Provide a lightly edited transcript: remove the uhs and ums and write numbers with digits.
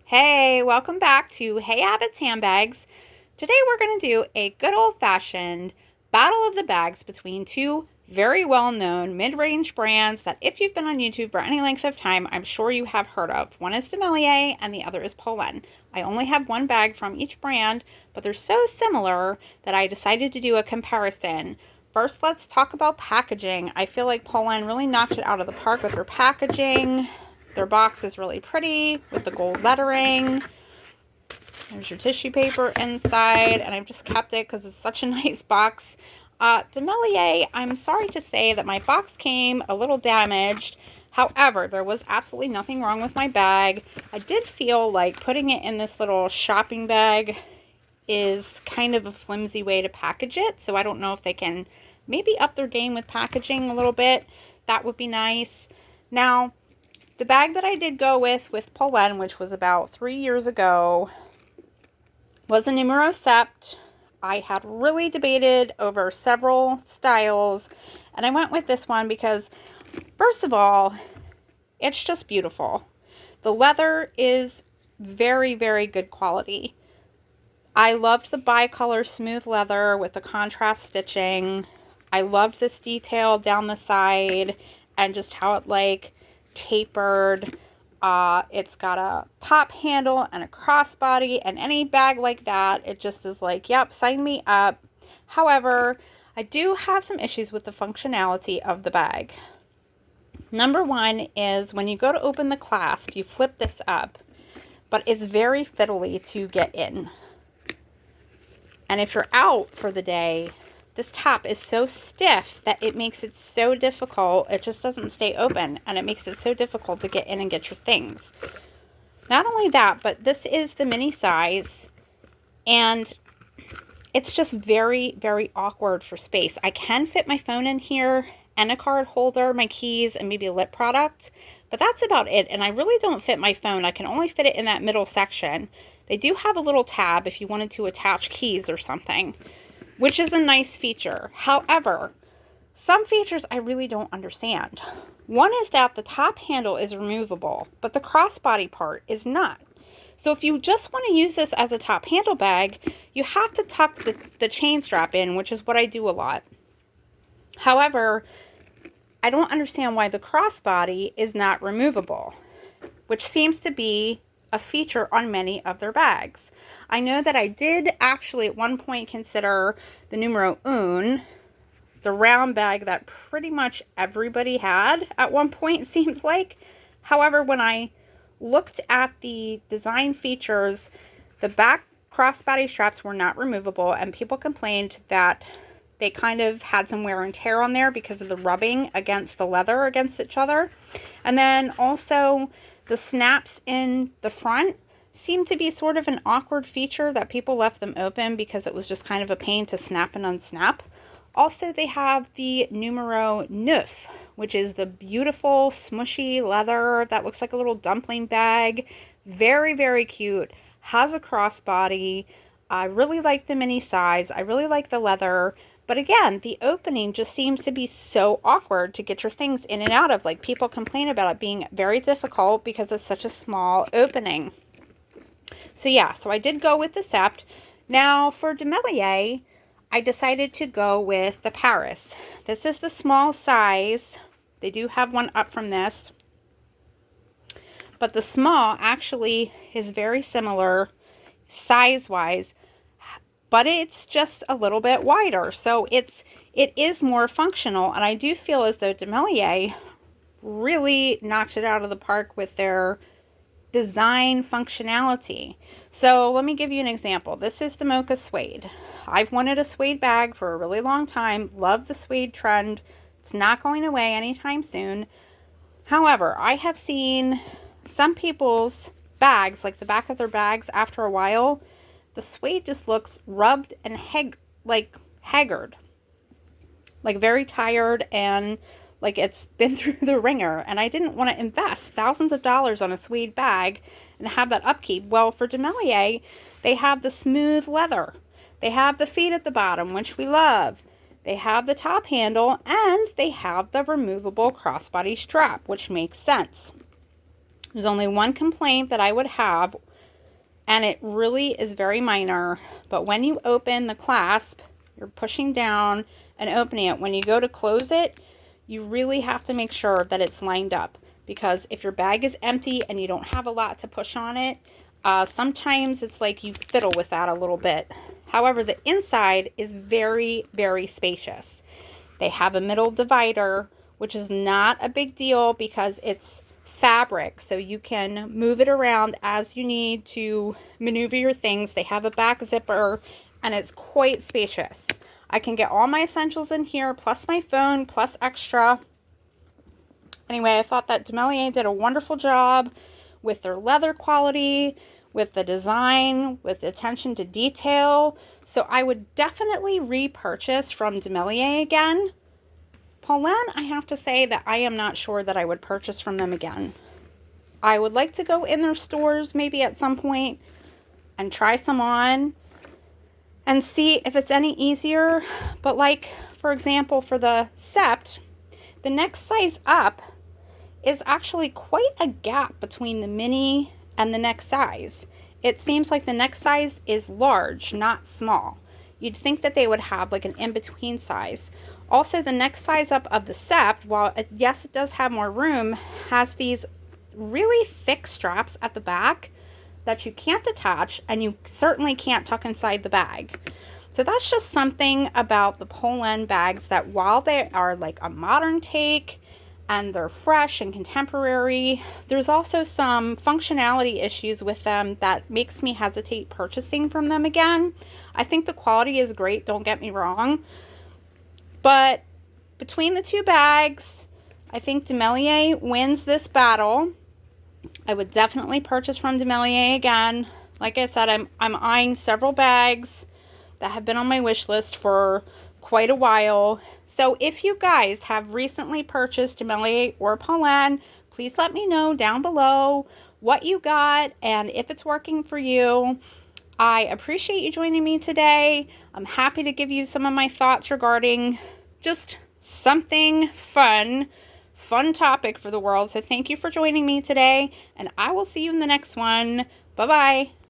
Hey, welcome back to Hey Abbott's Handbags. Today we're going to do a good old-fashioned battle of the bags between two very well-known mid-range brands that if you've been on YouTube for any length of time, I'm sure you have heard of. One is Demellier and the other is Polene. I only have one bag from each brand, but they're so similar that I decided to do a comparison. First, let's talk about packaging. I feel like Polene really knocked it out of the park with their packaging. Their box is really pretty with the gold lettering. There's your tissue paper inside, and I've just kept it because it's such a nice box. Demellier, I'm sorry to say that my box came a little damaged. However, there was absolutely nothing wrong with my bag. I did feel like putting it in this little shopping bag is kind of a flimsy way to package it, so I don't know if they can maybe up their game with packaging a little bit. That would be nice. Now, the bag that I did go with Polene, which was about 3 years ago, was a numero sept. I had really debated over several styles, and I went with this one because, first of all, it's just beautiful. The leather is very, very good quality. I loved the bicolor smooth leather with the contrast stitching. I loved this detail down the side and just how it tapered. It's got a top handle and a crossbody, and any bag like that, it just is like, yep, sign me up. However, I do have some issues with the functionality of the bag. Number one is when you go to open the clasp, you flip this up, but it's very fiddly to get in. And if you're out for the day, this top is so stiff that it makes it so difficult. It just doesn't stay open, and it makes it so difficult to get in and get your things. Not only that, but this is the mini size, and it's just very, very awkward for space. I can fit my phone in here and a card holder, my keys, and maybe a lip product, but that's about it. And I really don't fit my phone. I can only fit it in that middle section. They do have a little tab if you wanted to attach keys or something, which is a nice feature. However, some features I really don't understand. One is that the top handle is removable, but the crossbody part is not. So if you just want to use this as a top handle bag, you have to tuck the chain strap in, which is what I do a lot. However, I don't understand why the crossbody is not removable, which seems to be a feature on many of their bags. I know that I did actually at one point consider the numero un, the round bag that pretty much everybody had at one point, it seems like. However, when I looked at the design features, the back crossbody straps were not removable, and people complained that they kind of had some wear and tear on there because of the rubbing against the leather against each other. And then also the snaps in the front seemed to be sort of an awkward feature that people left them open because it was just kind of a pain to snap and unsnap. Also, they have the numero 9, which is the beautiful smushy leather that looks like a little dumpling bag. Very, very cute. Has a crossbody. I really like the mini size. I really like the leather. But again, the opening just seems to be so awkward to get your things in and out of. Like, people complain about it being very difficult because it's such a small opening. So yeah, so I did go with the sept. Now for Demellier, I decided to go with the Paris. This is the small size. They do have one up from this. But the small actually is very similar size-wise, but it's just a little bit wider. So it is more functional, and I do feel as though Demellier really knocked it out of the park with their design functionality. So let me give you an example. This is the mocha suede. I've wanted a suede bag for a really long time. Love the suede trend. It's not going away anytime soon. However, I have seen some people's bags, like the back of their bags, after a while, the suede just looks rubbed and haggard, like very tired and like it's been through the ringer. And I didn't want to invest thousands of dollars on a suede bag and have that upkeep. Well, for Demellier, they have the smooth leather. They have the feet at the bottom, which we love. They have the top handle, and they have the removable crossbody strap, which makes sense. There's only one complaint that I would have and it really is very minor. But when you open the clasp, you're pushing down and opening it. When you go to close it, you really have to make sure that it's lined up, because if your bag is empty and you don't have a lot to push on it, sometimes it's like you fiddle with that a little bit. However, the inside is very, very spacious. They have a middle divider, which is not a big deal because it's fabric, so you can move it around as you need to maneuver your things. They have a back zipper, and it's quite spacious. I can get all my essentials in here, plus my phone, plus extra. Anyway, I thought that Demellier did a wonderful job with their leather quality, with the design, with the attention to detail. So I would definitely repurchase from Demellier again. Polene, I have to say that I am not sure that I would purchase from them again. I would like to go in their stores maybe at some point and try some on and see if it's any easier. But like, for example, for the Sept, the next size up is actually quite a gap between the mini and the next size. It seems like the next size is large, not small. You'd think that they would have like an in-between size. Also, the next size up of the Sept, while yes, it does have more room, has these really thick straps at the back that you can't attach, and you certainly can't tuck inside the bag. So that's just something about the Polene bags, that while they are like a modern take and they're fresh and contemporary, there's also some functionality issues with them that makes me hesitate purchasing from them again. I think the quality is great, don't get me wrong, but between the two bags, I think Demellier wins this battle. I would definitely purchase from Demellier again. Like I said, I'm eyeing several bags that have been on my wish list for quite a while. So if you guys have recently purchased Demellier or Polene, please let me know down below what you got and if it's working for you. I appreciate you joining me today. I'm happy to give you some of my thoughts regarding just something fun topic for the world. So thank you for joining me today, and I will see you in the next one. Bye-bye.